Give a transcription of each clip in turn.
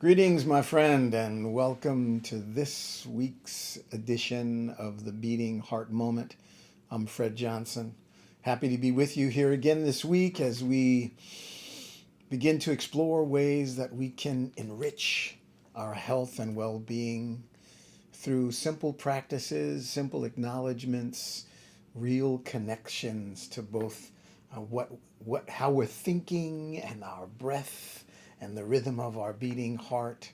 Greetings, my friend, and welcome to this week's edition of the Beating Heart Moment. I'm Fred Johnson. Happy to be with you here again this week as we begin to explore ways that we can enrich our health and well being through simple practices, simple acknowledgments, real connections to both how we're thinking and our breath and the rhythm of our beating heart,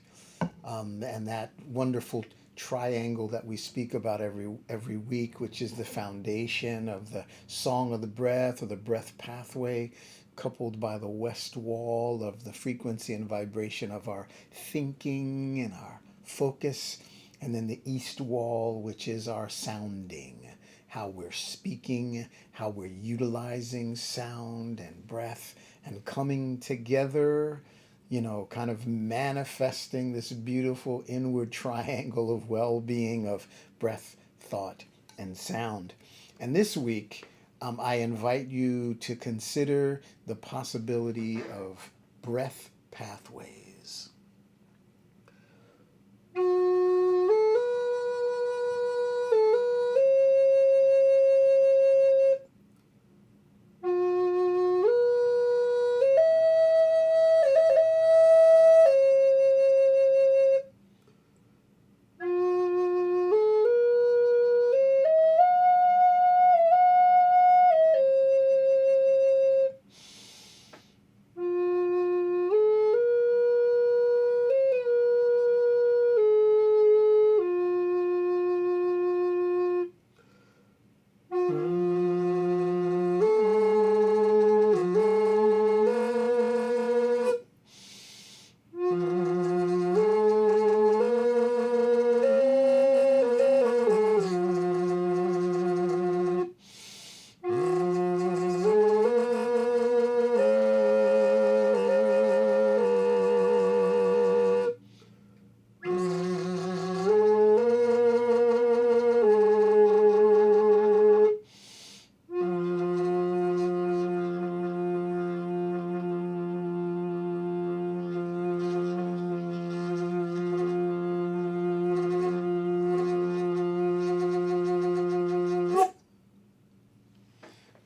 and that wonderful triangle that we speak about every week, which is the foundation of the song of the breath or the breath pathway, coupled by the west wall of the frequency and vibration of our thinking and our focus, and then the east wall, which is our sounding, how we're speaking, how we're utilizing sound and breath and coming together, kind of manifesting this beautiful inward triangle of well being of breath, thought, and sound. And this week, I invite you to consider the possibility of breath pathways.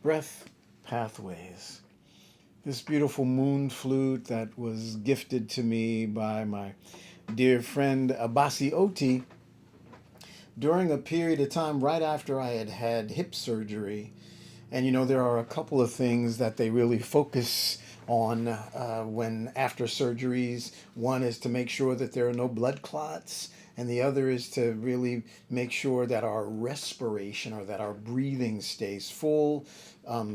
Breath pathways. This beautiful moon flute that was gifted to me by my dear friend Abasi Oti during a period of time right after I had had hip surgery. And there are a couple of things that they really focus on when after surgeries. One is to make sure that there are no blood clots, and the other is to really make sure that our respiration or that our breathing stays full,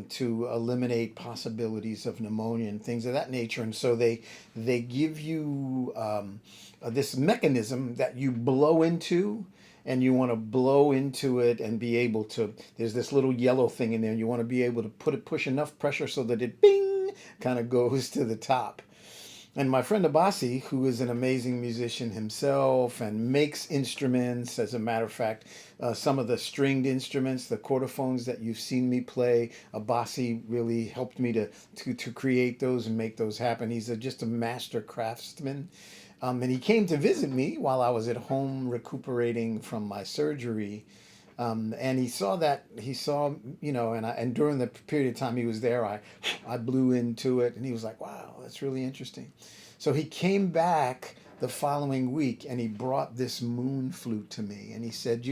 to eliminate possibilities of pneumonia and things of that nature. And so they give you this mechanism that you blow into, and you want to blow into it and be able to, there's this little yellow thing in there, and you want to be able to push enough pressure so that it bing kind of goes to the top. And my friend Abasi, who is an amazing musician himself and makes instruments, as a matter of fact, some of the stringed instruments, the chordophones that you've seen me play, Abasi really helped me to create those and make those happen. He's just a master craftsman. And he came to visit me while I was at home recuperating from my surgery. And he saw, and during the period of time he was there, I blew into it, and he was like, wow, that's really interesting. So he came back the following week and he brought this moon flute to me, and he said,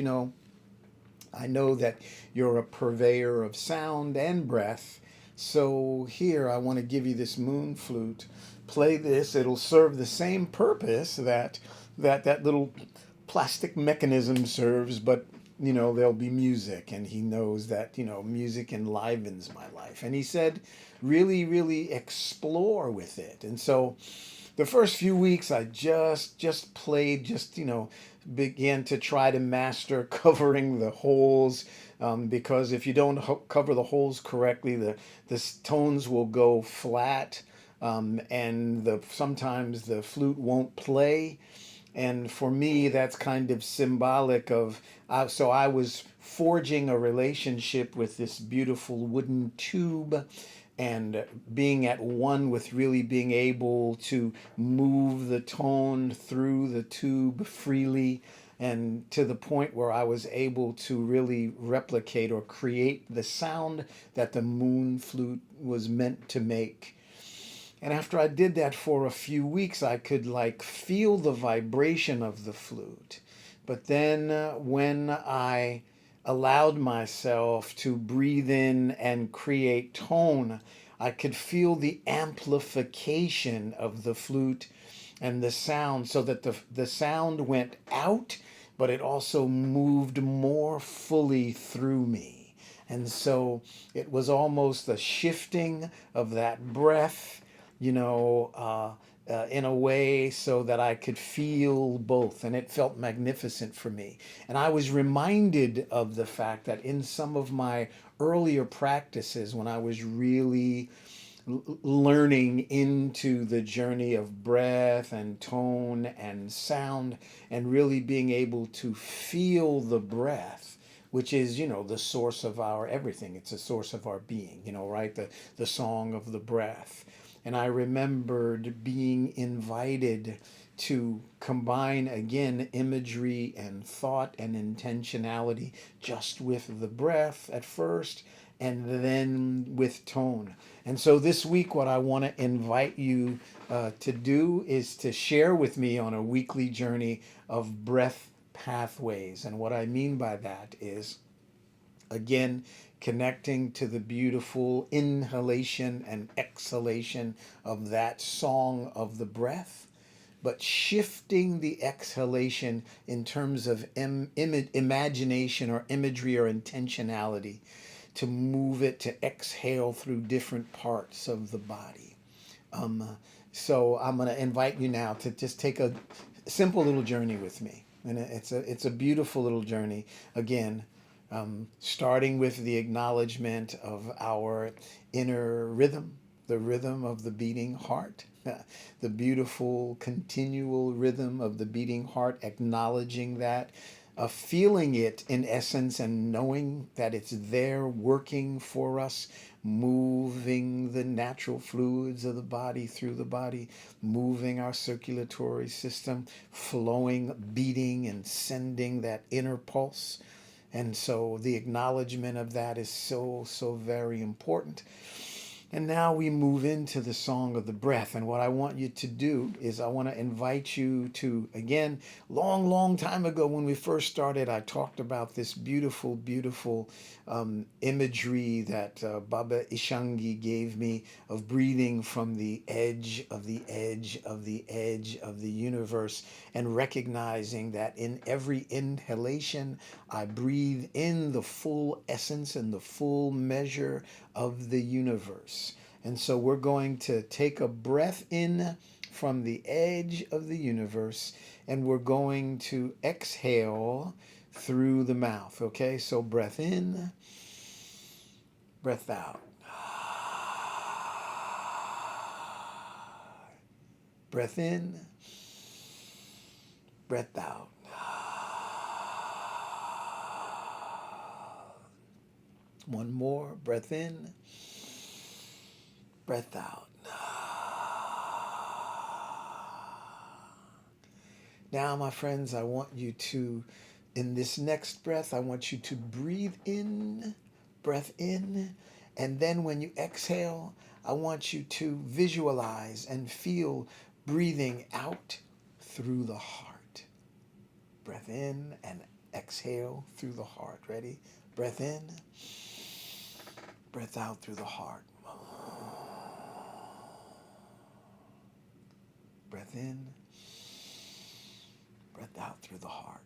I know that you're a purveyor of sound and breath. So here, I want to give you this moon flute. Play this. It'll serve the same purpose that little plastic mechanism serves, but there'll be music, and he knows that music enlivens my life. And he said, really, really explore with it. And so the first few weeks I just played, began to try to master covering the holes, because if you don't cover the holes correctly, the tones will go flat, and sometimes the flute won't play. And for me, that's kind of symbolic of, so I was forging a relationship with this beautiful wooden tube and being at one with really being able to move the tone through the tube freely, and to the point where I was able to really replicate or create the sound that the moon flute was meant to make. And after I did that for a few weeks, I could like feel the vibration of the flute. But then when I allowed myself to breathe in and create tone, I could feel the amplification of the flute and the sound, so that the sound went out, but it also moved more fully through me. And so it was almost a shifting of that breath, in a way so that I could feel both. And it felt magnificent for me. And I was reminded of the fact that in some of my earlier practices, when I was really learning into the journey of breath and tone and sound, and really being able to feel the breath, which is, the source of our everything. It's a source of our being, right? The song of the breath. And I remembered being invited to combine again imagery and thought and intentionality just with the breath at first, and then with tone. And so this week, what I want to invite you to do is to share with me on a weekly journey of breath pathways. And what I mean by that is, again, connecting to the beautiful inhalation and exhalation of that song of the breath, but shifting the exhalation in terms of imagination or imagery or intentionality, to move it to exhale through different parts of the body. Um, so I'm going to invite you now to just take a simple little journey with me, and it's a beautiful little journey. Again, starting with the acknowledgement of our inner rhythm, the rhythm of the beating heart, the beautiful continual rhythm of the beating heart, acknowledging that, feeling it in essence, and knowing that it's there working for us, moving the natural fluids of the body through the body, moving our circulatory system, flowing, beating, and sending that inner pulse. And so the acknowledgement of that is so, so very important. And now we move into the song of the breath. And what I want you to do is, I want to invite you to, again, long, long time ago when we first started, I talked about this beautiful, beautiful imagery that Baba Ishangi gave me, of breathing from the edge of the edge of the edge of the universe, and recognizing that in every inhalation, I breathe in the full essence and the full measure of the universe. And so we're going to take a breath in from the edge of the universe, and we're going to exhale through the mouth. Okay, so breath in, breath out. Breath in, breath out. One more, breath in, breath out. Now, my friends, I want you to, in this next breath, I want you to breathe in, breath in, and then when you exhale, I want you to visualize and feel breathing out through the heart. Breath in and exhale through the heart. Ready? Breath in, breath out through the heart. Breath in, breath out through the heart.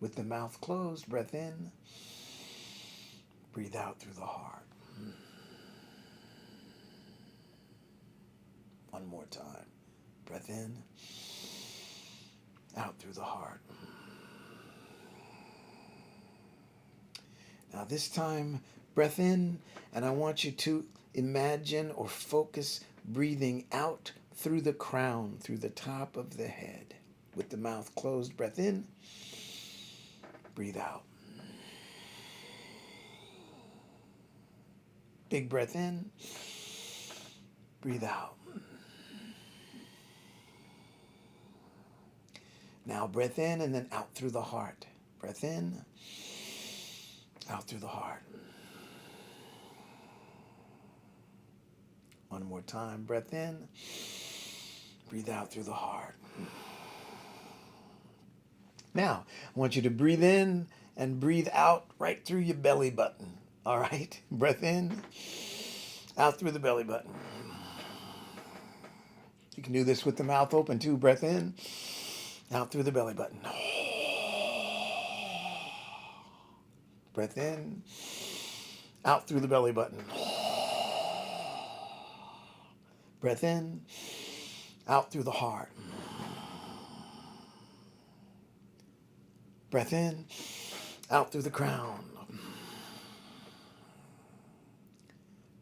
With the mouth closed, breath in, breathe out through the heart. One more time. Breath in, out through the heart. Now this time, breath in, and I want you to imagine or focus breathing out through the crown, through the top of the head. With the mouth closed, breath in, breathe out. Big breath in. Breathe out. Now breath in and then out through the heart. Breath in, out through the heart. One more time. Breath in. Breathe out through the heart. Now, I want you to breathe in and breathe out right through your belly button. All right? Breath in, out through the belly button. You can do this with the mouth open too. Breath in, out through the belly button. Breath in, out through the belly button. Breath in, out through the heart. Breath in, out through the crown.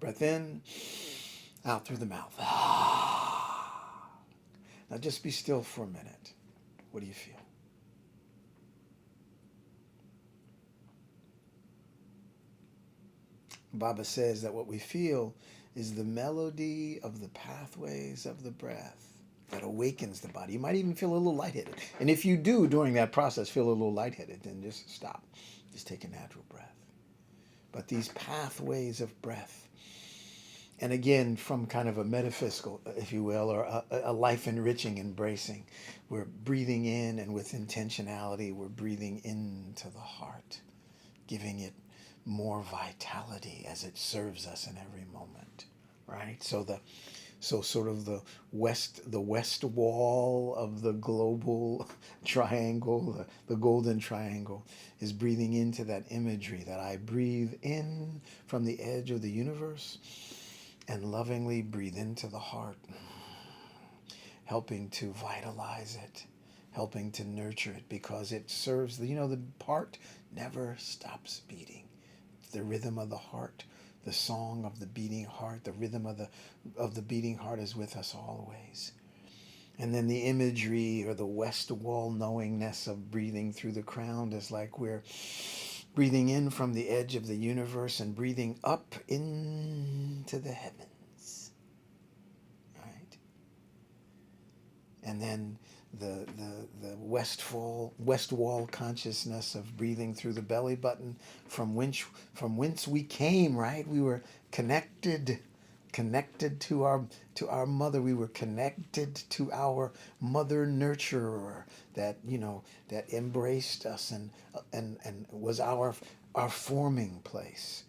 Breath in, out through the mouth. Now just be still for a minute. What do you feel? Baba says that what we feel is the melody of the pathways of the breath that awakens the body. You might even feel a little lightheaded. And if you do during that process feel a little lightheaded, then just stop. Just take a natural breath. But these pathways of breath, and again, from kind of a metaphysical, if you will, or a life-enriching embracing, we're breathing in, and with intentionality, we're breathing into the heart, giving it more vitality as it serves us in every moment, right? So sort of the west wall of the global triangle, the golden triangle, is breathing into that imagery that I breathe in from the edge of the universe and lovingly breathe into the heart, helping to vitalize it, helping to nurture it, because it serves the heart never stops beating. The rhythm of the heart, the song of the beating heart, the rhythm of the beating heart is with us always. And then the imagery or the west wall knowingness of breathing through the crown is like we're breathing in from the edge of the universe and breathing up into the heavens, right? And then the west wall consciousness of breathing through the belly button from whence we came, right? We were connected to our mother. We were connected to our mother nurturer that embraced us and was our forming place.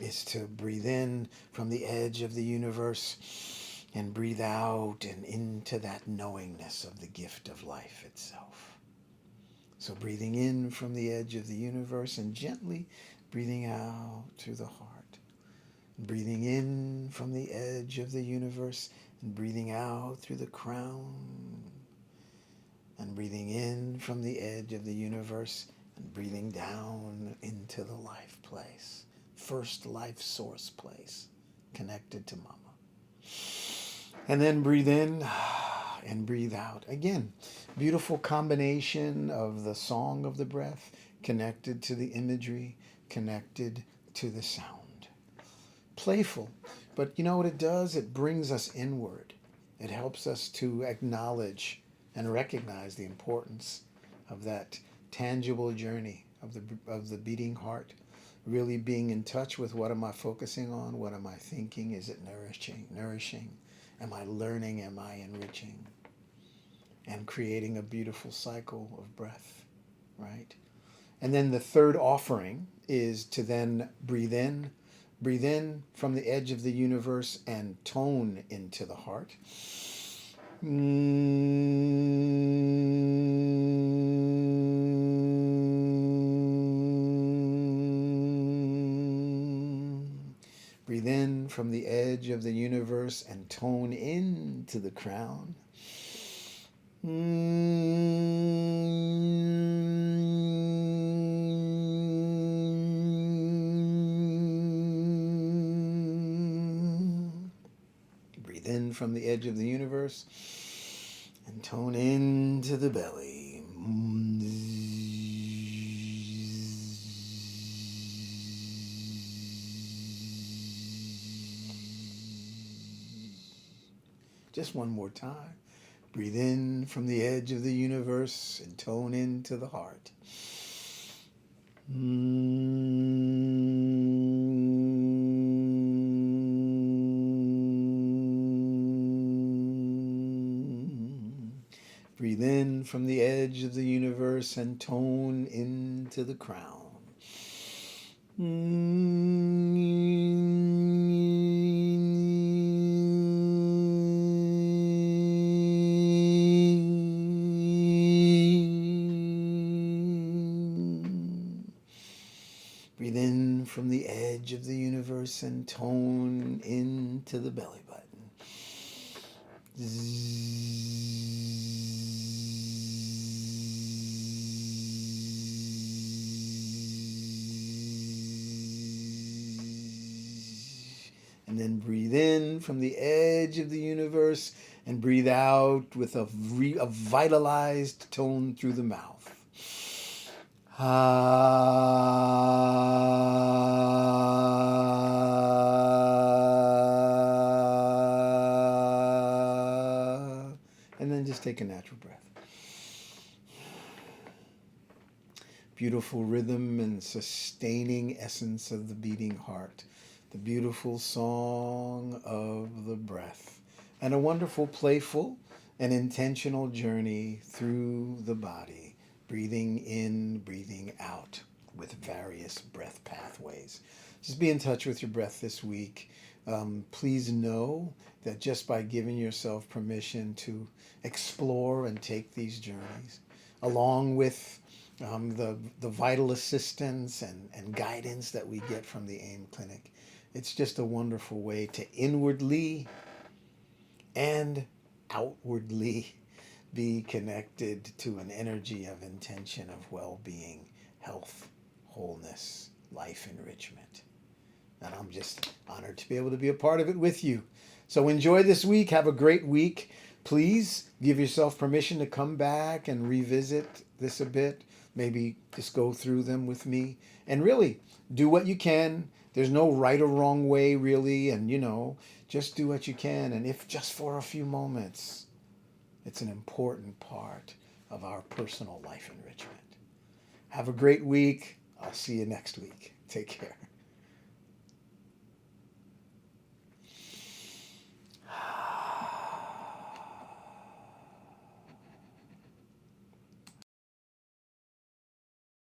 Is to breathe in from the edge of the universe and breathe out and into that knowingness of the gift of life itself. So breathing in from the edge of the universe and gently breathing out through the heart. Breathing in from the edge of the universe and breathing out through the crown. And breathing in from the edge of the universe and breathing down into the life place. First life source place, connected to Mama. And then breathe in and breathe out. Again, beautiful combination of the song of the breath, connected to the imagery, connected to the sound. Playful, but you know what it does? It brings us inward. It helps us to acknowledge and recognize the importance of that tangible journey of the beating heart. Really being in touch with what am I focusing on? What am I thinking? Is it nourishing? Am I learning? Am I enriching? And creating a beautiful cycle of breath, right? And then the third offering is to then breathe in from the edge of the universe and tone into the heart. Breathe in from the edge of the universe and tone into the crown. Breathe in from the edge of the universe and tone into the belly. Just one more time. Breathe in from the edge of the universe and tone into the heart. Breathe in from the edge of the universe and tone into the crown. Breathe in from the edge of the universe and tone into the belly button. And then breathe in from the edge of the universe and breathe out with a vitalized tone through the mouth. And then just take a natural breath. Beautiful rhythm and sustaining essence of the beating heart. The beautiful song of the breath. And a wonderful, playful, and intentional journey through the body. Breathing in, breathing out with various breath pathways. Just be in touch with your breath this week. Please know that just by giving yourself permission to explore and take these journeys, along with the vital assistance and guidance that we get from the AIM Clinic, it's just a wonderful way to inwardly and outwardly be connected to an energy of intention of well-being, health, wholeness, life enrichment. And I'm just honored to be able to be a part of it with you. So enjoy this week. Have a great week. Please give yourself permission to come back and revisit this a bit. Maybe just go through them with me. And really, do what you can. There's no right or wrong way, really. And, just do what you can. And if just for a few moments, it's an important part of our personal life enrichment. Have a great week. I'll see you next week. Take care.